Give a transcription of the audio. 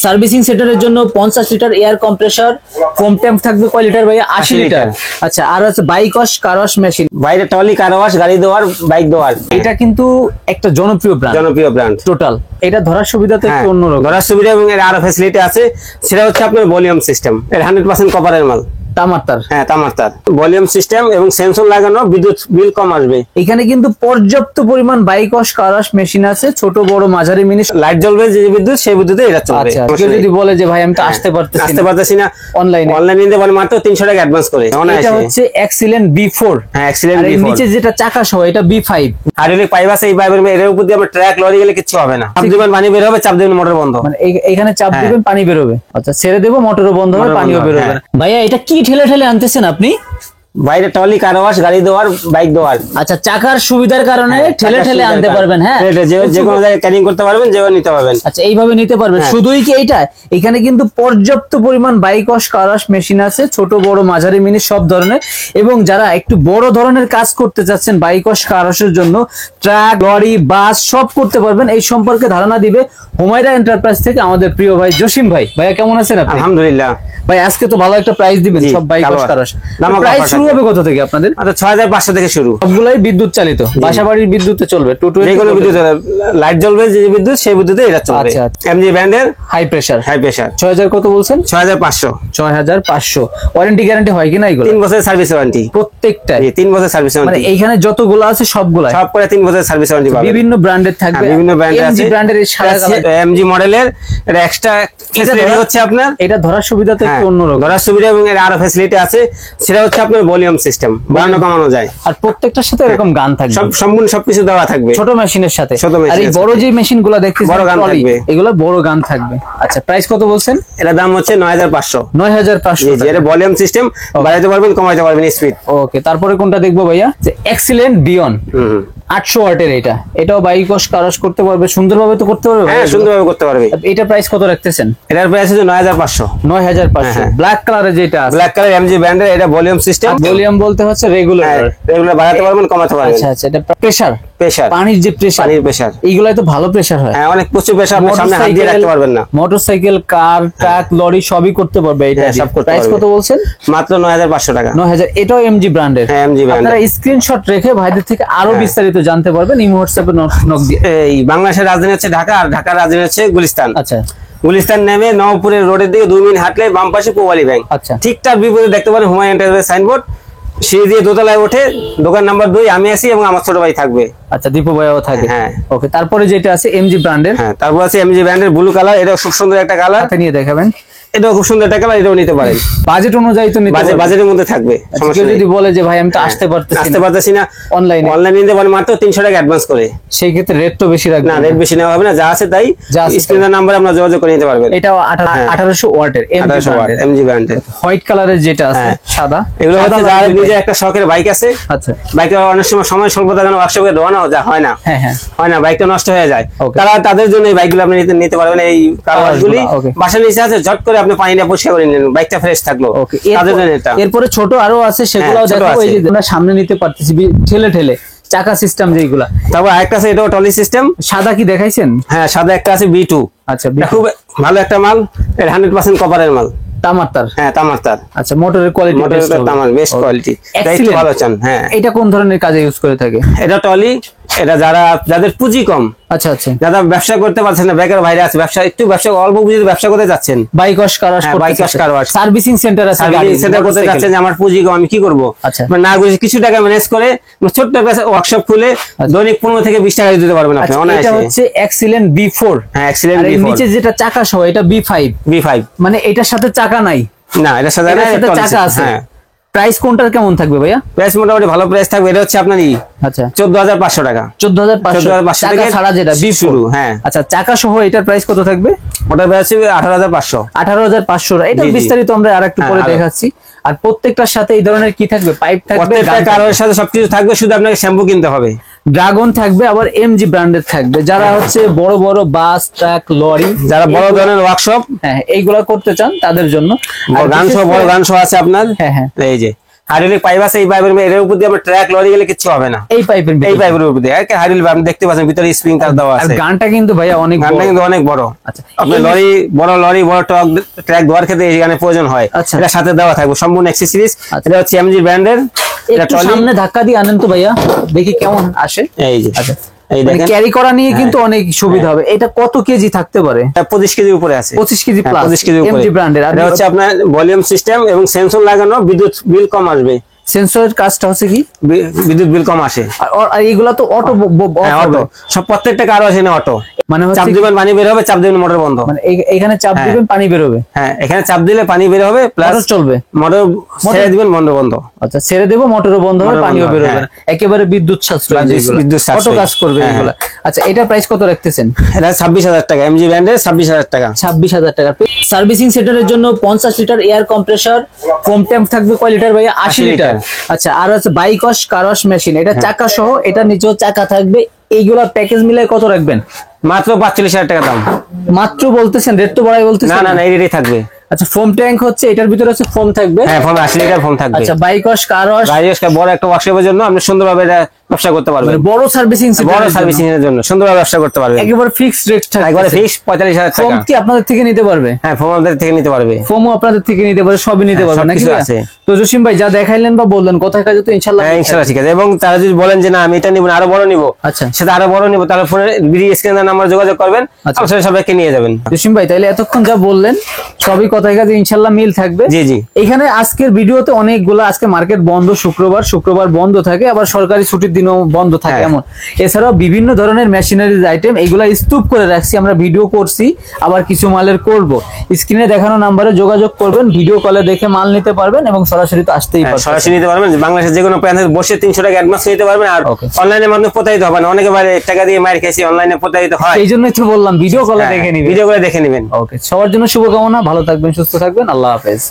Servicing সেন্টারের জন্য 50 litre air compressor, foam tank থাকবে কয় লিটার ভাইয়া? 80 লিটার। আচ্ছা, আর আছে bike wash, car wash machine, বাইরে টলি, কার ওয়াশ, গাড়ি ধোয়ার, বাইক ধোয়ার। এটা কিন্তু একটা জনপ্রিয় ব্র্যান্ড টোটাল। এটা ধরার সুবিধা তো একটু অন্যরকম, ধরার সুবিধা এবং এর আরো ফ্যাসিলিটি আছে। সেটা হচ্ছে আপনার ভলিউম সিস্টেম, এর 100% কপারের মাল, তামার তার। হ্যাঁ তামার তার। ভলিউম সিস্টেম এবং সেন্সর লাগানো, বিদ্যুৎ বিল কম আসবে। এখানে কিন্তু পর্যাপ্ত পরিমাণ bike wash, car wash machine আছে, ছোট বড় মাঝারি মিনি। লাইট জ্বলবে যে বিদ্যুৎ, সেই বিদ্যুতে এটা চলবে। আচ্ছা, কেউ যদি বলে যে ভাই আমি তো আসতে পারতেছি না অনলাইনে নিতে পারেন মাত্র 300 টাকা অ্যাডভান্স করে। এটা হচ্ছে এক্সিলেন্ট B4। হ্যাঁ, এক্সিলেন্ট B4। নিচে যেটা চাকা সহ এটা B5। হাইড্রোলিক পাইপ আছে, এই পাইপের এর উপর দিয়ে আমরা ট্রাক লরি গেলে কিছু হবে না। চাপ দিবেন পানি বের হবে, চাপ দিবেন মোটর বন্ধ। মানে এখানে চাপ দিবেন পানি বের হবে। আচ্ছা, ছেড়ে দেবো মোটরও বন্ধ হবে, পানিও বের হবে। ভাইয়া এটা কি ঠেলে ঠেলে আনতেছেন আপনি? বাইরে টলি, কার ওয়াশ, গাড়ি ধোয়ার, বাইক ধোয়ার। আচ্ছা, চাকার সুবিধার কারণে ঠেলে ঠেলে আনতে পারবেন। হ্যাঁ, যে কোনো জায়গায় ক্যারিং করতে পারবেন, যেভাবে নিতে পারবেন। আচ্ছা, এইভাবে নিতে পারবেন। শুধুই কি এইটা? এখানে কিন্তু পর্যাপ্ত পরিমাণ bike wash, car wash machine আছে, ছোট বড় মাঝারি মিনি সব ধরনের। এবং যারা একটু বড় ধরনের কাজ করতে চাচ্ছেন বাইক ওয়াশ, কার ওয়াশের জন্য, ট্রাক, লরি, বাস সব করতে পারবেন। এই সম্পর্কে ধারণা দিবে হুমায়রা এন্টারপ্রাইজ থেকে আমাদের প্রিয় ভাই জসিম ভাই। ভাইয়া কেমন আছেন আপনি? আলহামদুলিল্লাহ ভাই, আজকে তো ভালো একটা প্রাইস দিবেন সব bike wash, car wash. Price শুরু হবে কত থেকে আপনাদের? 6500 থেকে শুরু। সবগুলাই বিদ্যুৎ চালিত, বাসাবাড়ির বিদ্যুতে চলবে। যে কোনো বিদ্যুৎ, লাইট জ্বলবে যে বিদ্যুৎ, সেই বিদ্যুতে এটা চলবে। আচ্ছা, এমজি ব্র্যান্ডের হাই প্রেসার। 6000 কত বলছেন? 6500। ওয়ারেন্টি গ্যারান্টি হয় কিনা এগুলো? 3 বছরের সার্ভিস ওয়ারেন্টি প্রত্যেকটা। 3 বছর সার্ভিস ওয়ারেন্টি। মানে এইখানে যতগুলো আছে সবগুলা সব করে 3 বছরের সার্ভিস ওয়ারেন্টি পাবেন। বিভিন্ন ব্র্যান্ডের থাকবে, বিভিন্ন ব্র্যান্ডের আছে। এমজি ব্র্যান্ডের এই সাদা কালার, এমজি মডেলের এটা এক্সট্রা ফ্যাসিলিটি হচ্ছে আপনার। এটা ধরার সুবিধা তো একটু অন্যরকম। ধরার সুবিধা এবং এর আরো ফ্যাসিলিটি আছে। সেটা হচ্ছে আপনার ভলিউম সিস্টেম, বাড়ানো কমানো যায়। আর প্রত্যেকটার সাথে এরকম গান থাকবে, সম্পূর্ণ সবকিছু দেওয়া থাকবে ছোট মেশিনের সাথে। আর এই বড় যে মেশিনগুলো দেখতেছেন, বড় গান থাকবে, এগুলো বড় গান থাকবে। আচ্ছা, প্রাইস কত বলছেন? এটা দাম হচ্ছে 9500। 9500। এটা ভলিউম সিস্টেম, বাড়াতে পারবেন, কমাইতে পারবেন স্পিড। ওকে, তারপরে কোনটা দেখবো ভাইয়া? যে এক্সিলেন্ট বিয়ন 800 ওয়াটের। এটাও বাইক ওয়াশ, কার ওয়াশ করতে পারবে, সুন্দরভাবে তো করতে পারবে। হ্যাঁ, সুন্দরভাবে করতে পারবে। এটা প্রাইস কত রাখতেছেন? এটার প্রাইস হচ্ছে 9500। 9500। ব্ল্যাক কালারের যেটা আছে, ব্ল্যাক কালার এমজি ব্র্যান্ডের, এটা ভলিউম সিস্টেম। ভলিউম বলতে হচ্ছে রেগুলার বাড়াতে পারবেন, কমাতে পারবেন। আচ্ছা, এটা প্রেসার, পানির যে প্রেসার, এইগুলাই তো ভালো প্রেসার হয়। হ্যাঁ, অনেক প্রচুর প্রেসার, আপনি সামনে হাত দিয়ে রাখতে পারবেন না। মোটরসাইকেল, কার, ট্রাক, লরি সবই করতে পারবে। এটা সব করতে প্রাইস কত বলছেন? মাত্র 9500 টাকা। 9000। এটাও এমজি ব্র্যান্ডের। হ্যাঁ, এমজি ব্র্যান্ডের। আপনারা স্ক্রিনশট রেখে ভাইদের থেকে আরো বিস্তারিত জানতে পারবেন। ইমো হোয়াটসঅ্যাপে নক দিয়ে। এই বাংলাদেশের রাজধানী হচ্ছে ঢাকা, আর ঢাকার রাজধানী হচ্ছে গুলিস্তান। আচ্ছা, গুলিস্তান নেমে নবপুরের রোডের দিকে 2 মিনিট হাঁটলে বাম পাশে পূবালী ব্যাংক। আচ্ছা, ঠিক তার বিপরীতে দেখতে পারেন হুমায়ুন এন্টারপ্রাইজ সাইনবোর্ড। সিঁড়ি দিয়ে দোতলায় ওঠে, দোকান নাম্বার 2, আমি আছি এবং আমার ছোট ভাই থাকবে। আচ্ছা, দীপু ভাইও থাকে। হ্যাঁ, ওকে। তারপরে যেটা আছে এমজি ব্র্যান্ডের। হ্যাঁ, তারপর আছে এমজি ব্র্যান্ডের ব্লু কালার। এটা খুব সুন্দর একটা কালার, হাতে নিয়ে দেখাবেন। এটাও খুব সুন্দর একটা কালার, এটাও নিতে পারেন। বাজেট অনুযায়ী তো নিতে পারবেন, বাজেটের মধ্যে থাকবে। কেউ যদি বলে যে ভাই আমি তো আসতে পারতেছি না অনলাইনে নিতে পারেন মাত্র 300 টাকা অ্যাডভান্স করে, সেই ক্ষেত্রে রেট তো বেশি রাখবে না। রেট বেশি নেওয়া হবে না, যা আছে তাই। স্ক্রিনের নাম্বারে আমরা যোগাযোগ করে নিতে পারবেন। এটাও 1800 ওয়াটের এমজি ব্র্যান্ডের। হোয়াইট কালারের যেটা আছে সাদা, এগুলো হচ্ছে যার নিজে একটা শখের বাইক আছে। আচ্ছা, বাইকে অনেক সময় স্বল্পতার জন্য ওয়ার্কশপে ধোয়ানো হয় না। হয় না, বাইকটা নষ্ট হয়ে যায়। তাদের জন্য এই বাইকগুলো আপনি নিতে পারবেন। এই কারগুলি বাসার নিচে আছে, ঝট করে আপনি পানিটা পরিষ্কার করে নিলেন, বাইকটা ফ্রেশ থাকলো। তাদের জন্য এটা। এরপরে ছোট আরো আছে, সেগুলোও দেখো। এই যে আমরা সামনে নিতে পারতেছি ঠেলে ঠেলে, চাকা সিস্টেম যেগুলা। তারপর আরেকটা আছে, এটাও টলি সিস্টেম। সাদা কি দেখাইছেন? হ্যাঁ, সাদা একটা আছে B2। আচ্ছা, খুব ভালো একটা মাল, এর 100% কপারের মাল, তামার তার। হ্যাঁ, তামার তার। আচ্ছা, মোটরের কোয়ালিটি তামার বেস্ট কোয়ালিটি, একটু ভালো চান। হ্যাঁ, এটা কোন ধরনের কাজে ইউজ করে থাকে? এটা টলি। এটা যাদের পুঁজি কম, আচ্ছা আচ্ছা, যারা ব্যবসা করতে পারছেন না, বেকার বাইরে আছে, ব্যবসা অল্প পুঁজিতে ব্যবসা করতে যাচ্ছেন, bike wash, car wash, servicing centre আছে, সেন্টার করতে যাচ্ছেন, যে আমার পুঁজি কম, আমি কি করব? আচ্ছা, না বুঝে কিছু টাকা ম্যানেজ করে ছোট্ট একটা ওয়ার্কশপ খুলে দৈনিক 15 থেকে 20 টাকা দিতে পারবেন আপনি। এটা হচ্ছে এক্সিলেন্ট B4। হ্যাঁ, এক্সিলেন্ট B4। নিচে যেটা চাকা সহ এটা B5। মানে এটার সাথে চাকা নাই? না, এটার সাথে চাকা আছে। প্রাইস কোনটার কেমন থাকবে ভাইয়া? প্রাইস মোটামুটি ভালো প্রাইস থাকবে। এটা হচ্ছে আপনার আচ্ছা 14500 টাকা। 14500 টাকা ছাড়া যেটা বি শুরু। হ্যাঁ, আচ্ছা, চাকা সহ এটার প্রাইস কত থাকবে? ওটার প্রাইস হবে 18500। 18500। এটা বিস্তারিত আমরা আরেকটু পরে দেখাচ্ছি। আর প্রত্যেকটার সাথে এই ধরনের কি থাকবে? পাইপ থাকবে, প্রত্যেকটা কারের সাথে সবকিছু থাকবে, শুধু আপনাকে শ্যাম্পু কিনতে হবে। ড্রাগন থাকবে, আবার এমজি ব্র্যান্ডের থাকবে। যারা হচ্ছে বড় বড় বাস, ট্রাক, লরি, যারা বড় ধরনের ওয়ার্কশপ এইগুলা করতে চান তাদের জন্য। গান শো আছে আপনার। হ্যাঁ, এই যে হাইড্রোলিক পাইপ আছে, এই পাইপের এর উপর দিয়ে আমরা ট্রাক লরি গেলে কিছু হবে না, এই পাইপের উপর দিয়ে হাইড্রোলিক আপনি দেখতে পাচ্ছেন ভিতরে স্প্রিং তার দেওয়া আছে। গানটা কিন্তু ভাইয়া অনেক বড়। আচ্ছা, আপনার লরি বড় ট্রাক দেওয়ার ক্ষেত্রে এখানে প্রয়োজন হয়, এটা সাথে দেওয়া থাকবে সম্পূর্ণ অ্যাক্সেসরিজ। এটা হচ্ছে এমজি ব্র্যান্ডের। এটা সামনে ধাক্কা দিয়ে আনেন তো ভাইয়া, দেখি কেমন আসে। এই যে আচ্ছা, ক্যারি করা নিয়ে কিন্তু অনেক সুবিধা হবে। এটা কত কেজি থাকতে পারে? 25 কেজির উপরে আছে, 25 কেজি প্লাস, 25 কেজির উপরে। এমজি ব্র্যান্ডের। আর এটা হচ্ছে আপনার ভলিউম সিস্টেম এবং সেন্সর লাগানো, বিদ্যুৎ বিল কম আসবে। সেন্সরের কাজটা হচ্ছে কি বিদ্যুৎ বিল কম আসে। আর এগুলা তো অটো, অটো সব প্রত্যেকটা কারও আছে না অটো, মানে চাপ দিবেন পানি বের হবে, চাপ দিবেন মোটর বন্ধ। মানে এখানে চাপ দিবেন পানি বের হবে। হ্যাঁ, এখানে চাপ দিলে পানি বের হবে, প্লাস মোটর চলবে, মোটর ছেড়ে দিবেন মোটর বন্ধ। আচ্ছা, ছেড়ে দেব, মোটরও বন্ধ হবে, পানিও বের হবে, একেবারে বিদ্যুৎ সাশ্রয়, বিদ্যুৎ সাশ্রয়, অটো কাজ করবে এগুলা। আচ্ছা, এটা প্রাইস কত রাখতেছেন? এটা 26,000 টাকা, এমজি ব্র্যান্ডের 26,000 টাকা। 26,000 টাকা। সার্ভিসিং সেন্টারের জন্য 50 litre air compressor, foam tank থাকবে কয় লিটার ভাইয়া? 80 লিটার। আচ্ছা, আর আছে bike wash car wash machine, এটা চাকা সহ, এটা নিচেও চাকা থাকবে। এইগুলা প্যাকেজ মিলে কত রাখবেন? মাত্র 45,000 টাকা দাম। মাত্র বলতেছেন, রেট তো বাড়াই বলতেছেন। না, এই রেটই থাকবে। আচ্ছা, ফোম ট্যাঙ্ক হচ্ছে, এটার ভিতরে হচ্ছে ফোম থাকবে। হ্যাঁ, ফোম 80 লিটার ফোম থাকবে। আচ্ছা, বাইক ওয়াশ কার ওয়াশ, বড় একটা ওয়ার্কশপের জন্য আপনি সুন্দরভাবে এটা ব্যবসা করতে পারবেন। বড় সার্ভিসিং এর জন্য সুন্দরভাবে ব্যবসা করতে পারবেন। একেবারে ফিক্সড রেট থাকবে, একবারে ফিক্স 45,000 টাকা। ফোম কি আপনাদের থেকে নিতে পারবে? হ্যাঁ, ফোম আপনাদের থেকে নিতে পারবে, ফোমও আপনাদের থেকে নিতে পারবে, সবই নিতে পারবে নাকি? আছে। তো জসিম ভাই যা দেখাইলেন বা বললেন, কোথায় কাজে তো ইনশাআল্লাহ। হ্যাঁ, ইনশাআল্লাহ ঠিক আছে। এবং তারা যদি বলেন যে না আমি এটা নিব না, আরো বড় নিব, আচ্ছা, সেটা আরো বড় নিব, তাহলে ফোনে ভিডিও স্ক্রিনে নাম্বার যোগাযোগ করবেন, আপনারা সবাইকে নিয়ে যাবেন। জসিম ভাই, তাহলে এতক্ষণ যা বললেন সবই কথায় কাজে ইনশাআল্লাহ মিল থাকবে। জি জি। এখানে আজকের ভিডিওতে অনেকগুলো, আজকে মার্কেট বন্ধ, শুক্রবার বন্ধ থাকে, আবার সরকারি ছুটির দিনও বন্ধ থাকে এমন। এছাড়াও বিভিন্ন ধরনের মেশিনারিজ আইটেম, এইগুলা স্তূপ করে রাখছি, আমরা ভিডিও করছি, আবার কিছু মালের করব। স্ক্রিনে দেখানো নাম্বারে যোগাযোগ করবেন, ভিডিও কলে দেখে মাল নিতে পারবেন এবং সরাসরি তো আসতেই পারবেন, সরাসরি নিতে পারবেন। বাংলাদেশের যে কোনো প্রান্তে বসে 300 টাকা অ্যাডভান্স নিতে পারবেন। আর অনলাইনের মাধ্যমে প্রতারিত হবে না, অনেকে বাইরে টাকা দিয়ে মার খেয়েছি, অনলাইনে প্রতারিত হয়। এই জন্যই তো বললাম ভিডিও কলে দেখে নিবেন। ভিডিও করে দেখে নেবেন। ওকে, সবার জন্য শুভকামনা, ভালো থাকবেন, সুস্থ থাকবেন, আল্লাহ হাফেজ।